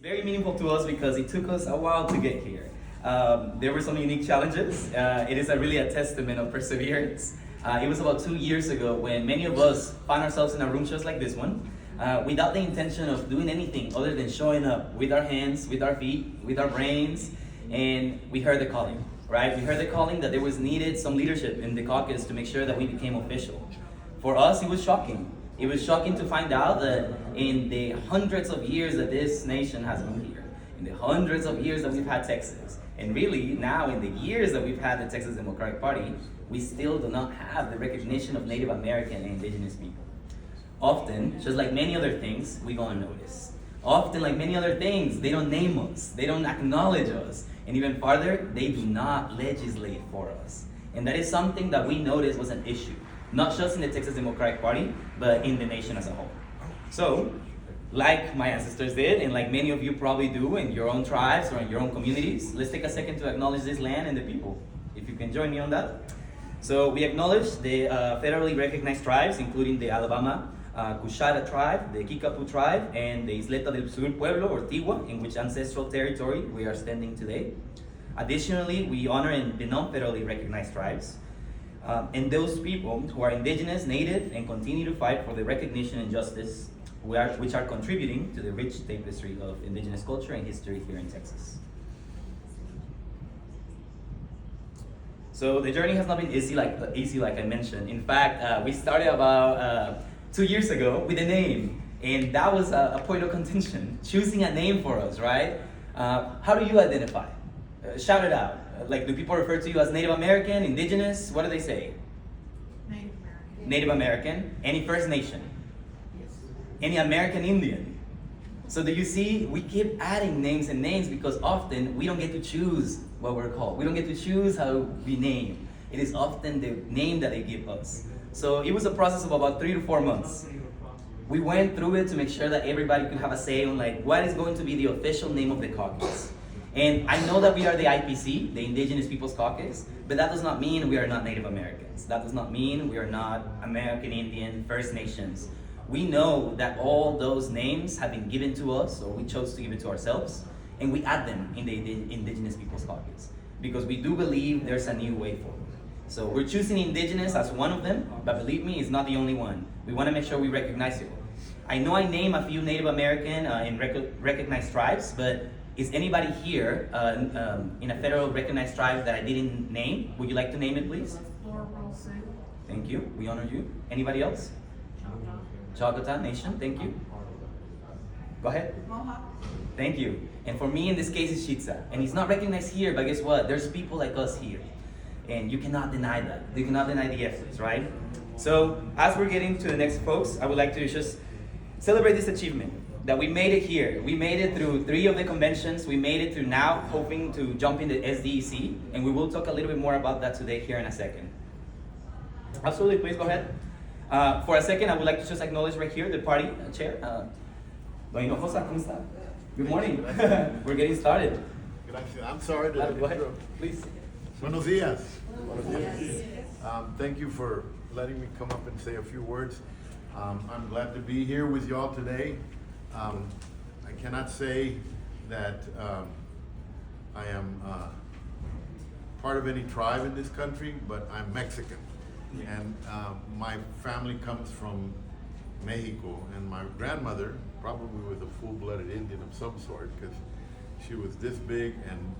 very meaningful to us because it took us a while to get here. There were some unique challenges. It is really a testament of perseverance. It was about 2 years ago when many of us found ourselves in a room just like this one, without the intention of doing anything other than showing up with our hands, with our feet, with our brains, and we heard the calling, right? We heard the calling that there was needed some leadership in the caucus to make sure that we became official. For us, it was shocking. It was shocking to find out that in the hundreds of years that this nation has been here, in the hundreds of years that we've had Texas, and really now in the years that we've had the Texas Democratic Party, we still do not have the recognition of Native American and Indigenous people. Often, just like many other things, we go unnoticed. Often, like many other things, they don't name us, they don't acknowledge us, and even farther, they do not legislate for us. And that is something that we noticed was an issue, not just in the Texas Democratic Party, but in the nation as a whole. So, like my ancestors did, and like many of you probably do in your own tribes or in your own communities, let's take a second to acknowledge this land and the people. If you can join me on that. So we acknowledge the federally recognized tribes, including the Alabama Cushara tribe, the Kickapoo tribe, and the Isleta del Sur Pueblo, or Tiwa, in which ancestral territory we are standing today. Additionally, we honor the non-federally recognized tribes, and those people who are indigenous, native, and continue to fight for the recognition and justice which are contributing to the rich tapestry of indigenous culture and history here in Texas. So the journey has not been easy like I mentioned. In fact, we started about 2 years ago with a name, and that was a point of contention, choosing a name for us, right? How do you identify? Shout it out. Like, do people refer to you as Native American, Indigenous? What do they say? Native American. Native American. Any First Nation? Yes. Any American Indian? So do you see, we keep adding names and names because often we don't get to choose what we're called. We don't get to choose how we name. It is often the name that they give us. So it was a process of about 3 to 4 months. We went through it to make sure that everybody could have a say on like what is going to be the official name of the caucus. And I know that we are the IPC, the Indigenous Peoples Caucus, but that does not mean we are not Native Americans. That does not mean we are not American Indian, First Nations. We know that all those names have been given to us, or we chose to give it to ourselves, and we add them in the Indigenous Peoples Caucus because we do believe there's a new way forward. So we're choosing Indigenous as one of them, but believe me, it's not the only one. We want to make sure we recognize it. I know I name a few Native American and recognized tribes, but is anybody here in a federal recognized tribe that I didn't name? Would you like to name it, please? Thank you. We honor you. Anybody else? Choctaw Nation. Thank you. Go ahead. Mohawk. Thank you. And for me, in this case, it's Shitsa. And it's not recognized here, but guess what? There's people like us here. And you cannot deny that. You cannot deny the efforts, right? So, as we're getting to the next folks, I would like to just celebrate this achievement. That we made it here. We made it through 3 of the conventions. We made it through now, hoping to jump into SDEC. And we will talk a little bit more about that today here in a second. Absolutely, please go ahead. For a second, I would like to just acknowledge right here the party chair. Don Hinojosa, ¿cómo está? Good morning. We're getting started. Gracias. I'm sorry to Go ahead, interrupt. please. Buenos dias. Buenos dias. Thank you for letting me come up and say a few words. I'm glad to be here with y'all today. I cannot say that I am part of any tribe in this country, but I'm Mexican. And my family comes from Mexico, and my grandmother probably was a full-blooded Indian of some sort because she was this big and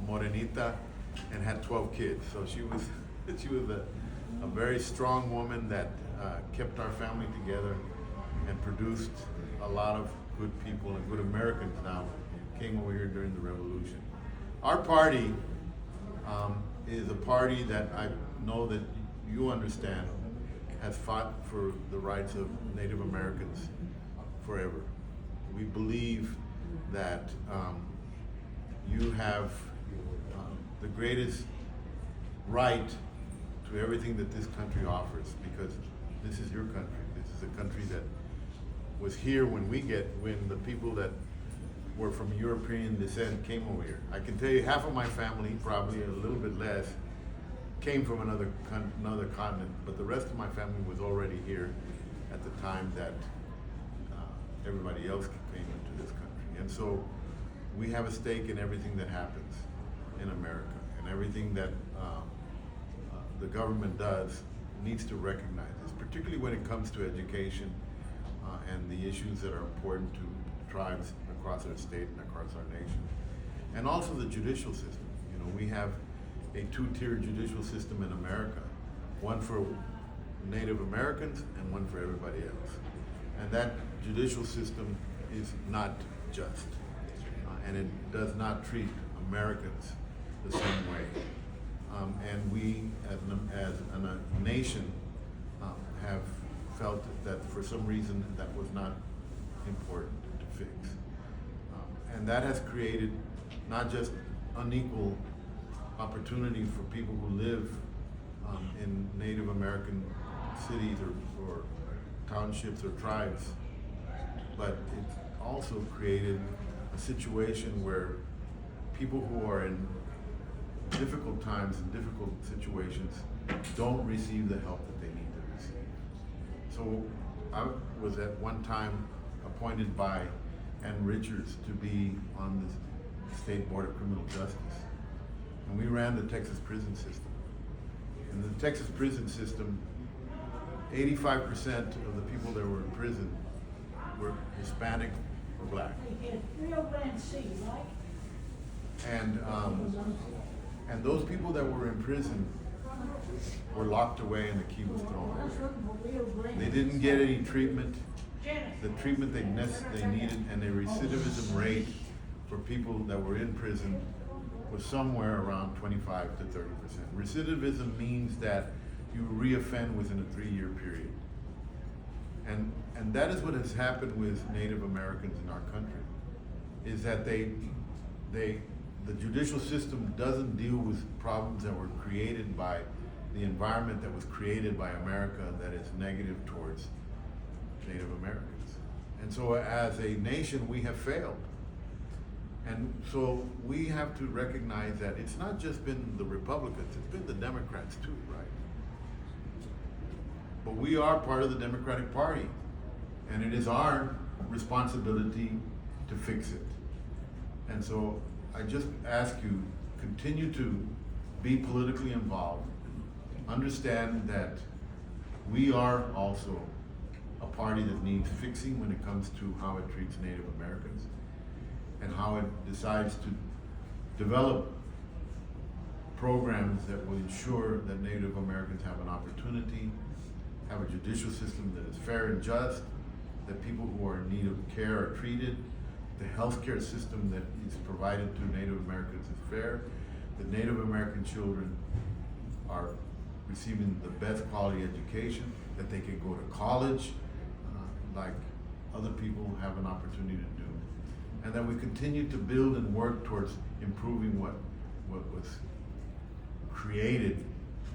morenita and had 12 kids. So she was a very strong woman that kept our family together and produced a lot of good people and good Americans now came over here during the revolution. Our party is a party that I know that you understand has fought for the rights of Native Americans forever. We believe that you have the greatest right to everything that this country offers because this is your country. This is a country that was here when the people that were from European descent came over here. I can tell you half of my family, probably a little bit less, came from another continent, but the rest of my family was already here at the time that everybody else came into this country. And so we have a stake in everything that happens in America, and everything that the government does needs to recognize this, particularly when it comes to education and the issues that are important to tribes across our state and across our nation. And also the judicial system. You know, we have a two-tier judicial system in America, one for Native Americans and one for everybody else. And that judicial system is not just, and it does not treat Americans the same way. And we, as a nation, have felt that for some reason that was not important to fix. And that has created not just unequal opportunity for people who live in Native American cities or townships or tribes, but it also created a situation where people who are in difficult times and difficult situations don't receive the help that they need to receive. So I was at one time appointed by Ann Richards to be on the State Board of Criminal Justice. And we ran the Texas prison system. In the Texas prison system, 85% of the people that were in prison were Hispanic or Black. And those people that were in prison were locked away and the key was thrown away. They didn't get any treatment, the treatment they needed, and the recidivism rate for people that were in prison was somewhere around 25 to 30%. Recidivism means that you reoffend within a 3-year period. And that is what has happened with Native Americans in our country, is that the judicial system doesn't deal with problems that were created by the environment that was created by America that is negative towards Native Americans. And so as a nation, we have failed. And so we have to recognize that it's not just been the Republicans, it's been the Democrats too, right? But we are part of the Democratic Party, and it is our responsibility to fix it. And so I just ask you, continue to be politically involved. Understand that we are also a party that needs fixing when it comes to how it treats Native Americans and how it decides to develop programs that will ensure that Native Americans have an opportunity, have a judicial system that is fair and just, that people who are in need of care are treated, the healthcare system that is provided to Native Americans is fair, that Native American children are receiving the best quality education, that they can go to college like other people have an opportunity to do, and that we continue to build and work towards improving what was created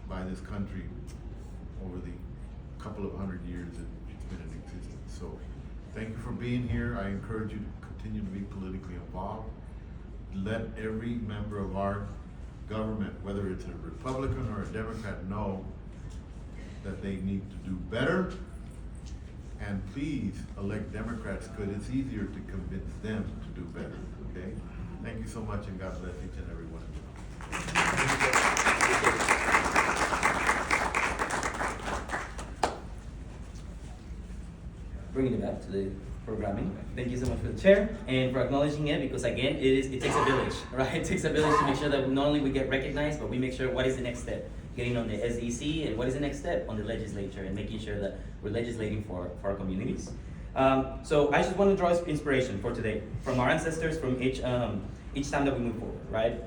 by this country over the couple of 100 years that it's been in existence. So thank you for being here. I encourage you to continue to be politically involved. Let every member of our government, whether it's a Republican or a Democrat, know that they need to do better. And please elect Democrats, because it's easier to convince them to do better, okay? Thank you so much, and God bless each and every one of you. Bringing it back to the programming. Thank you so much for the chair and for acknowledging it, because again, it takes a village, right? It takes a village to make sure that not only we get recognized, but we make sure what is the next step. Getting on the SEC, and what is the next step on the legislature, and making sure that we're legislating for our communities. So I just want to draw inspiration for today from our ancestors, from each time that we move forward, right?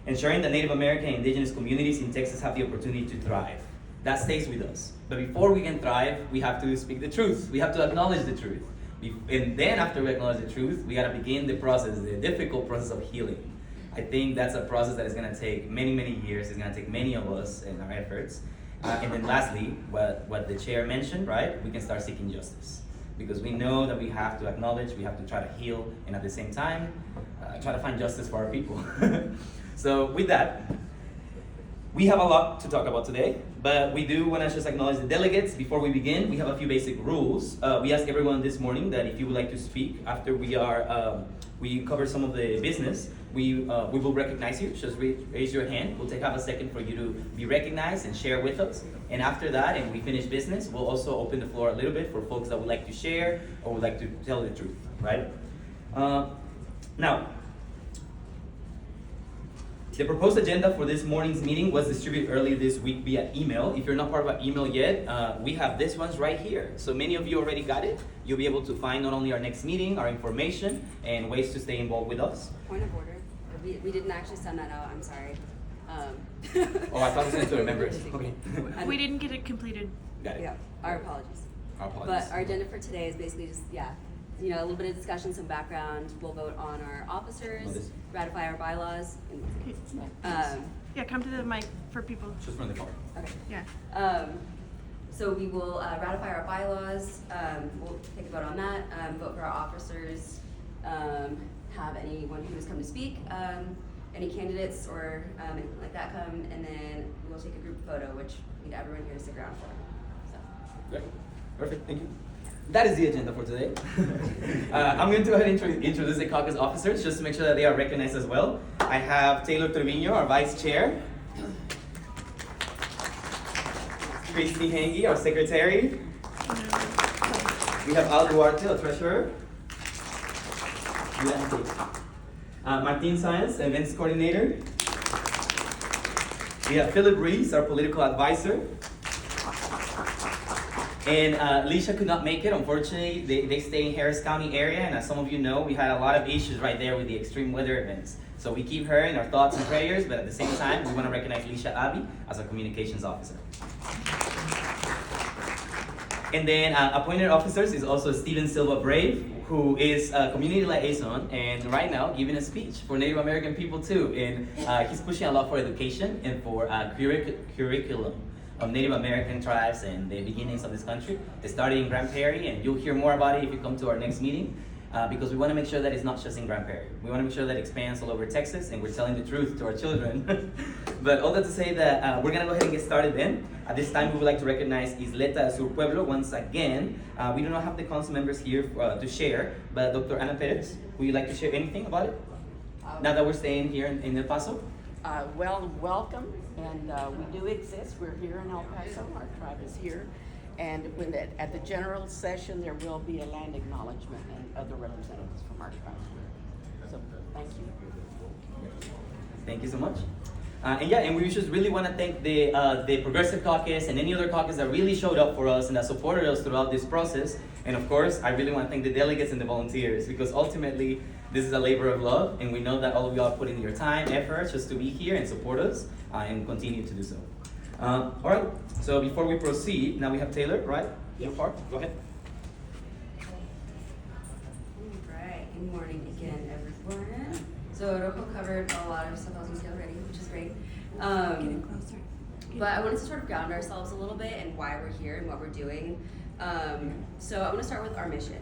Ensuring that Native American and indigenous communities in Texas have the opportunity to thrive. That stays with us. But before we can thrive, we have to speak the truth. We have to acknowledge the truth. And then after we acknowledge the truth, we gotta begin the process, the difficult process of healing. I think that's a process that is gonna take many, many years. It's gonna take many of us in our efforts. And then lastly, what the chair mentioned, right? We can start seeking justice. Because we know that we have to acknowledge, we have to try to heal, and at the same time, try to find justice for our people. So with that, We have a lot to talk about today, but we do want to just acknowledge the delegates. Before we begin, we have a few basic rules. We asked everyone this morning that if you would like to speak after we cover some of the business, we will recognize you. Just raise your hand. We'll take half a second for you to be recognized and share with us. And after that, and we finish business, we'll also open the floor a little bit for folks that would like to share or would like to tell the truth, right? Now, the proposed agenda for this morning's meeting was distributed earlier this week via email. If you're not part of our email yet, we have this ones right here. So many of you already got it. You'll be able to find not only our next meeting, our information, and ways to stay involved with us. Point of order. We didn't actually send that out. I'm sorry. Oh, I thought we sent it to the members. Okay. We didn't get it completed. Got it. Yeah, our apologies. Our apologies. But our agenda for today is basically just, a little bit of discussion, some background. We'll vote on our officers, ratify our bylaws. Yeah, come to the mic for people. Just from the car. Okay. Yeah. So we will ratify our bylaws. We'll take a vote on that. Vote for our officers. Have anyone who has come to speak, any candidates or anything like that come, and then we'll take a group photo, which we need everyone here to stick around for. So. Great. Perfect. Thank you. That is the agenda for today. I'm going to go ahead and introduce the caucus officers just to make sure that they are recognized as well. I have Taylor Trevino, our vice chair. Christy Hengi, our secretary. We have Al Duarte, our treasurer. Martin Sáenz, events coordinator. We have Philip Reese, our political advisor. And Leisha could not make it. Unfortunately, they stay in Harris County area, and as some of you know, we had a lot of issues right there with the extreme weather events. So we keep her in our thoughts and prayers, but at the same time, we want to recognize Leisha Abbey as our communications officer. And then appointed officers is also Steven Silva Brave, who is a community liaison and right now giving a speech for Native American people too. And he's pushing a lot for education and for curriculum of Native American tribes and the beginnings of this country. It started in Grand Prairie, and you'll hear more about it if you come to our next meeting, because we want to make sure that it's not just in Grand Prairie. We want to make sure that it expands all over Texas, and we're telling the truth to our children. But all that to say that we're going to go ahead and get started then. At this time, we would like to recognize Isleta Sur Pueblo once again. We do not have the council members here to share, but Dr. Ana Perez, would you like to share anything about it? Now that we're staying here in El Paso? Well, welcome, and we do exist. We're here in El Paso. Our tribe is here, and at the general session, there will be a land acknowledgement and other representatives from our tribe. So, thank you. Thank you so much. And we just really want to thank the Progressive Caucus and any other caucus that really showed up for us and that supported us throughout this process. And of course, I really want to thank the delegates and the volunteers, because ultimately, this is a labor of love, and we know that all of you are putting your time, effort, just to be here and support us, and continue to do so. All right, so before we proceed, now we have Taylor, right? Your part, go ahead. All right, good morning again, everyone. So Rocco covered a lot of stuff I was going to say already, which is great. Getting closer. But I wanted to sort of ground ourselves a little bit and why we're here and what we're doing. So I want to start with our mission.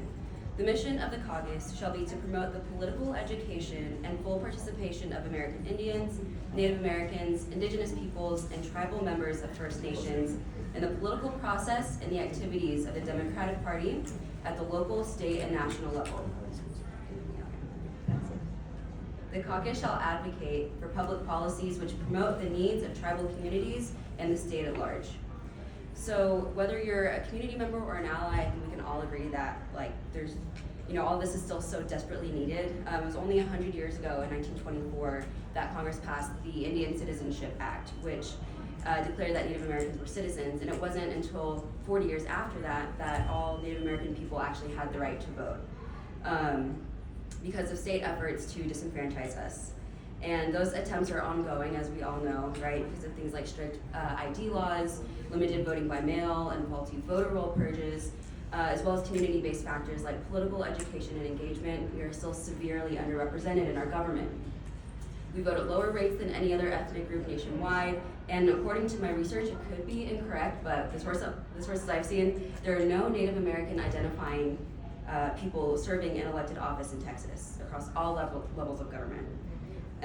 The mission of the Caucus shall be to promote the political education and full participation of American Indians, Native Americans, Indigenous Peoples, and tribal members of First Nations in the political process and the activities of the Democratic Party at the local, state, and national level. The Caucus shall advocate for public policies which promote the needs of tribal communities and the state at large. So whether you're a community member or an ally, I think we can all agree that all this is still so desperately needed. It was only 100 years ago in 1924 that Congress passed the Indian Citizenship Act, which declared that Native Americans were citizens, and it wasn't until 40 years after that all Native American people actually had the right to vote because of state efforts to disenfranchise us. And those attempts are ongoing, as we all know, right? Because of things like strict ID laws, limited voting by mail, and faulty voter roll purges, as well as community-based factors like political education and engagement. We are still severely underrepresented in our government. We vote at lower rates than any other ethnic group nationwide, and according to my research, it could be incorrect, but the sources I've seen, there are no Native American identifying people serving in elected office in Texas across all levels of government.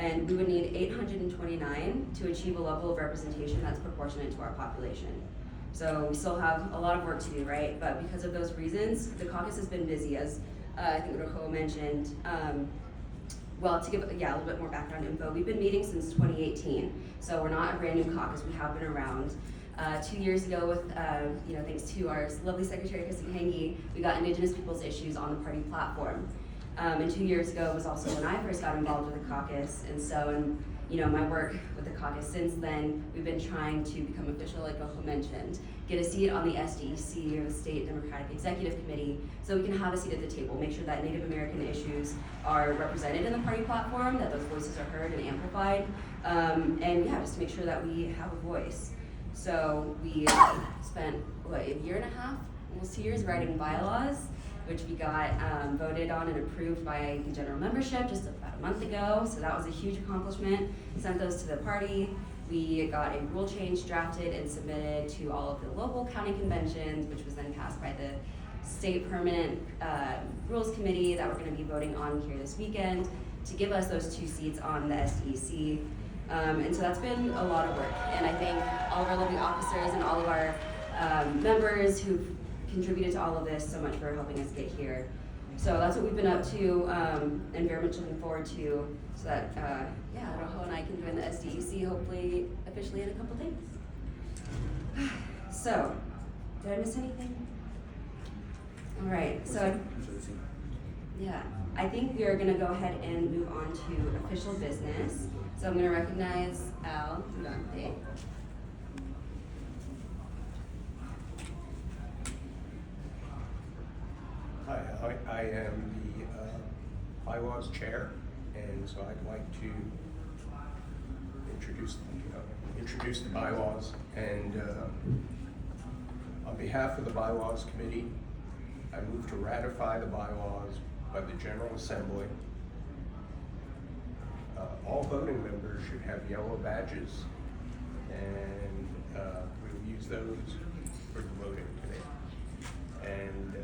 and we would need 829 to achieve a level of representation that's proportionate to our population. So we still have a lot of work to do, right? But because of those reasons, the caucus has been busy, as I think Rojo mentioned. Well, to give a little bit more background info, we've been meeting since 2018, so we're not a brand new caucus. We have been around. 2 years ago, with thanks to our lovely Secretary Kristen Hange, we got Indigenous Peoples issues on the party platform. And 2 years ago was also when I first got involved with the caucus, and so my work with the caucus since then, we've been trying to become official, like Rojo mentioned, get a seat on the SDEC, or the State Democratic Executive Committee, so we can have a seat at the table, make sure that Native American issues are represented in the party platform, that those voices are heard and amplified, and just to make sure that we have a voice. So we spent, a year and a half, almost 2 years, writing bylaws, which we got voted on and approved by the general membership just about a month ago. So that was a huge accomplishment. We sent those to the party. We got a rule change drafted and submitted to all of the local county conventions, which was then passed by the state permanent rules committee that we're going to be voting on here this weekend to give us those 2 seats on the SDEC. And so that's been a lot of work. And I thank all of our lovely officers and all of our members who've contributed to all of this so much for helping us get here. So that's what we've been up to, and very much looking forward to, so that Rojo and I can join the SDEC hopefully officially in a couple days. So, did I miss anything? All right, so I think we are going to go ahead and move on to official business. So I'm going to recognize Al Dante. Hi, I am the bylaws chair, and so I'd like to introduce the bylaws. And on behalf of the bylaws committee, I move to ratify the bylaws by the General Assembly. All voting members should have yellow badges, and we will use those for the voting today. And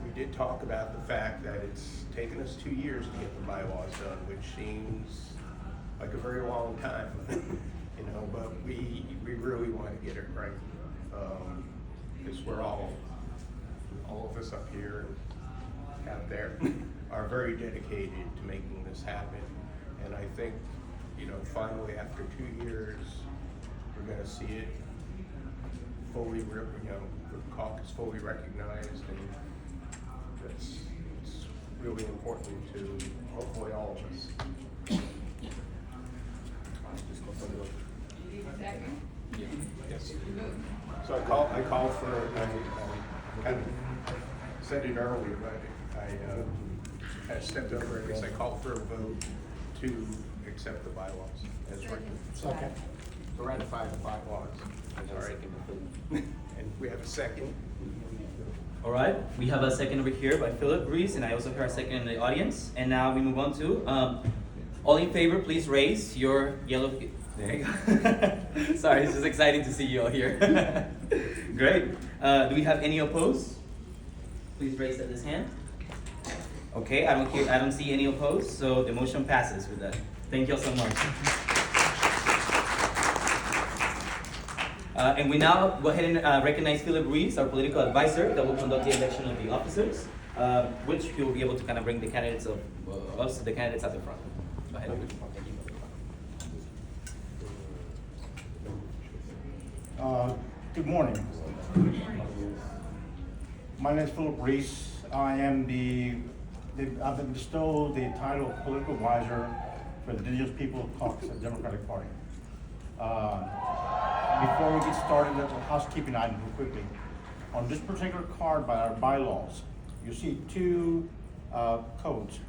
we did talk about the fact that it's taken us 2 years to get the bylaws done, which seems like a very long time, but we really want to get it right. Because we're all of us up here and out there are very dedicated to making this happen. And I think, finally after 2 years, we're going to see it fully, the caucus fully recognized, and it's really important to hopefully all of us. Yes. So I call for, I kind of said it earlier, but I stepped over and I called for a vote to accept the bylaws as written. Second. To ratify the bylaws. All right. And we have a second. All right, we have a second over here by Philip Reese, and I also heard a second in the audience. And now we move on to, all in favor, please raise your yellow, there you go. Sorry, it's just exciting to see you all here. Great. Do we have any opposed? Please raise this hand. Okay, I don't see any opposed, so the motion passes with that. Thank you all so much. And we now go ahead and recognize Philip Reeves, our political advisor, that will conduct the election of the officers, which he will be able to kind of bring the candidates of us, the candidates at the front. Go ahead. Good morning. My name is Philip Reese. I've been bestowed the title of political advisor for the Indigenous Peoples Caucus of the Democratic Party. Before we get started, there's a housekeeping item real quickly. On this particular card by our bylaws, you see 2 codes.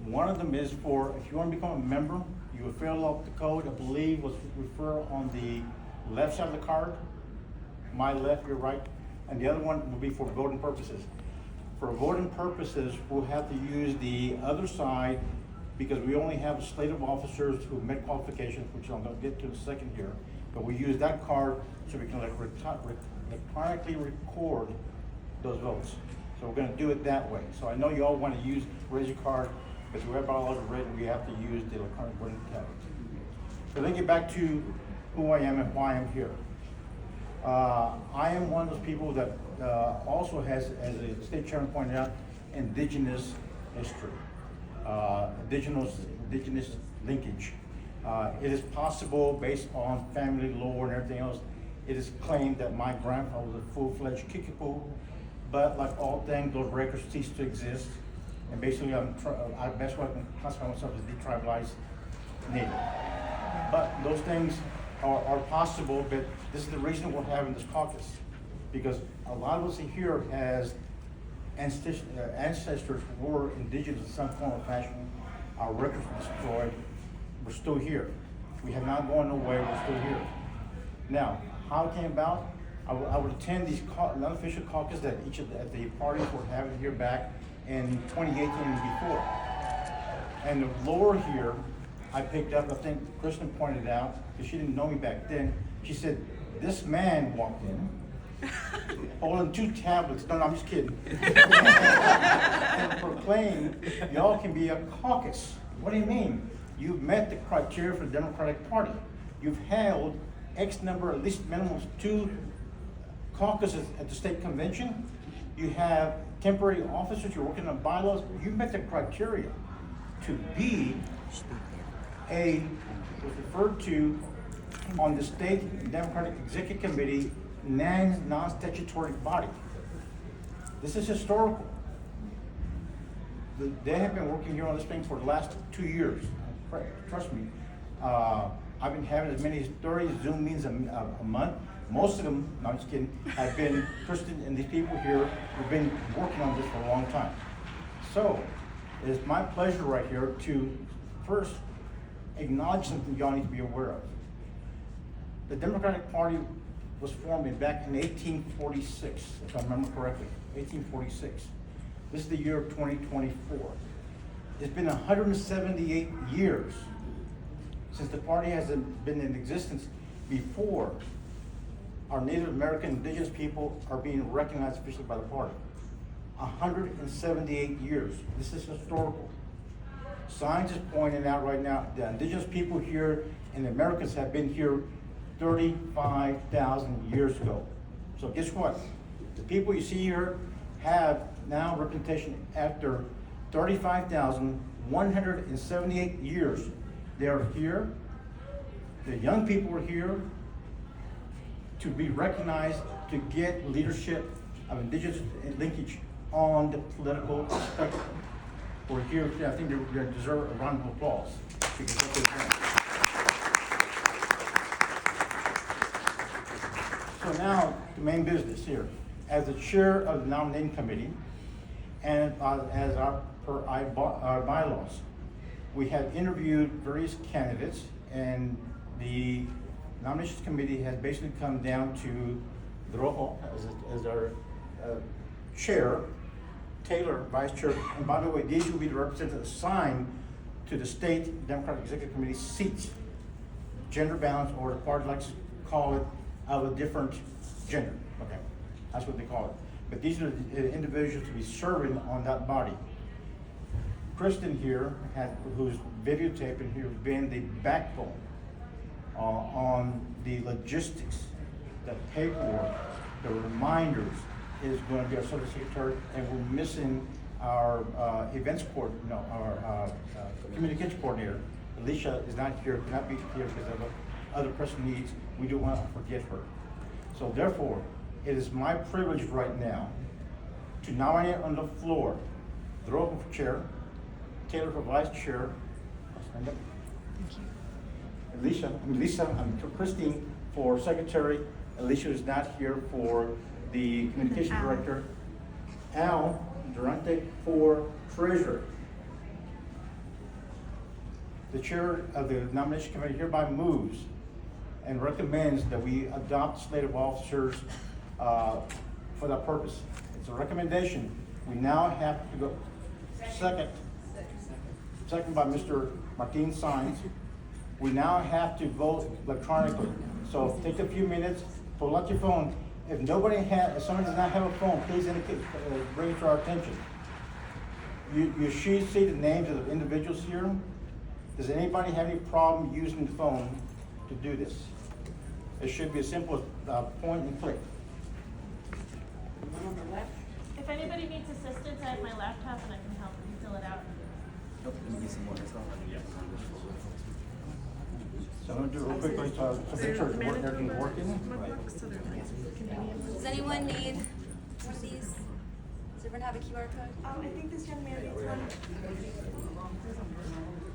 One of them is for, if you want to become a member, you will fill out the code, I believe was referred on the left side of the card, my left, your right, and the other one will be for voting purposes. For voting purposes, we'll have to use the other side because we only have a slate of officers who met qualifications, which I'm going to get to in a second here. But we use that card so we can electronically record those votes. So we're going to do it that way. So I know you all want to raise your card but the way our bylaws are written, we have to use the electronic voting tablet. So let me get back to who I am and why I'm here. I am one of those people that also has, as the state chairman pointed out, indigenous history, indigenous linkage. It is possible, based on family lore and everything else, it is claimed that my grandfather was a full-fledged Kikipo, but like all things, those records cease to exist. And basically, I best way I can classify myself as detribalized native. But those things are possible, but this is the reason we're having this caucus. Because a lot of us here has ancestors who were indigenous in some form or fashion. Our records were destroyed. We're still here. We have not gone away, we're still here. Now, how it came about? I would attend these unofficial caucus that each of the parties were having here back in 2018 and before. And the lore here, I picked up, I think Kristen pointed out, because she didn't know me back then. She said, this man walked in, holding 2 tablets, no, I'm just kidding. And proclaimed, y'all can be a caucus. What do you mean? You've met the criteria for the Democratic Party. You've held X number, at least minimum 2 caucuses at the state convention. You have temporary officers, you're working on bylaws. You met the criteria to be was referred to on the state Democratic Executive Committee non-statutory body. This is historical. They have been working here on this thing for the last 2 years. Trust me. I've been having as many as 30 Zoom meetings a month. Most of them, no, I'm just kidding, have been Kristen and these people here who've been working on this for a long time. So, it is my pleasure right here to first acknowledge something y'all need to be aware of. The Democratic Party was formed back in 1846, if I remember correctly, 1846. This is the year of 2024. It's been 178 years since the party has been in existence before our Native American indigenous people are being recognized officially by the party. 178 years. This is historical. Scientists pointing out right now the indigenous people here and the Americans have been here 35,000 years ago. So guess what? The people you see here have now representation after 35,178 years. They're here. The young people are here to be recognized, to get leadership of indigenous linkage on the political spectrum. We're here, I think they deserve a round of applause. So now, the main business here. As the chair of the nominating committee, and as per our bylaws, we have interviewed various candidates, and the nominations committee has basically come down to Rojo as our chair, Taylor, vice chair, and by the way, these will be the representatives assigned to the state Democratic Executive Committee seats, gender balance, or the party likes to call it of a different gender. Okay, that's what they call it. But these are the individuals to be serving on that body. Kristen here, who's videotaping here, has been the backbone on the logistics, the paperwork, the reminders, is going to be our social secretary, and we're missing our events coordinator, our communications coordinator. Alicia is not here, cannot be here because of other pressing needs. We don't want to forget her. So therefore, it is my privilege right now to nominate on the floor Drogo for chair, Taylor for vice chair. Stand up. Thank you. Christine for secretary. Alicia is not here for the communication director. Al Durante for treasurer. The chair of the nomination committee hereby moves and recommends that we adopt slate of officers for that purpose. It's a recommendation. We now have to go. Second by Mr. Martin Saenz. We now have to vote electronically. So take a few minutes, pull out your phone. If someone does not have a phone, please indicate, bring it to our attention. You should see the names of the individuals here. Does anybody have any problem using the phone to do this? It should be as simple as point and click. One on the left. If anybody needs assistance, I have my laptop and I can help them fill it out. Let me get some more as well. So I'm gonna do it real quickly to make sure everything's working. Does anyone need one of these? Does everyone have a QR code? I think this young man needs one.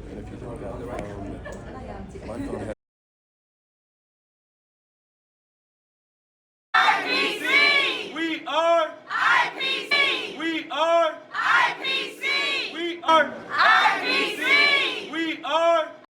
And if you don't have the right, I have to. my phone has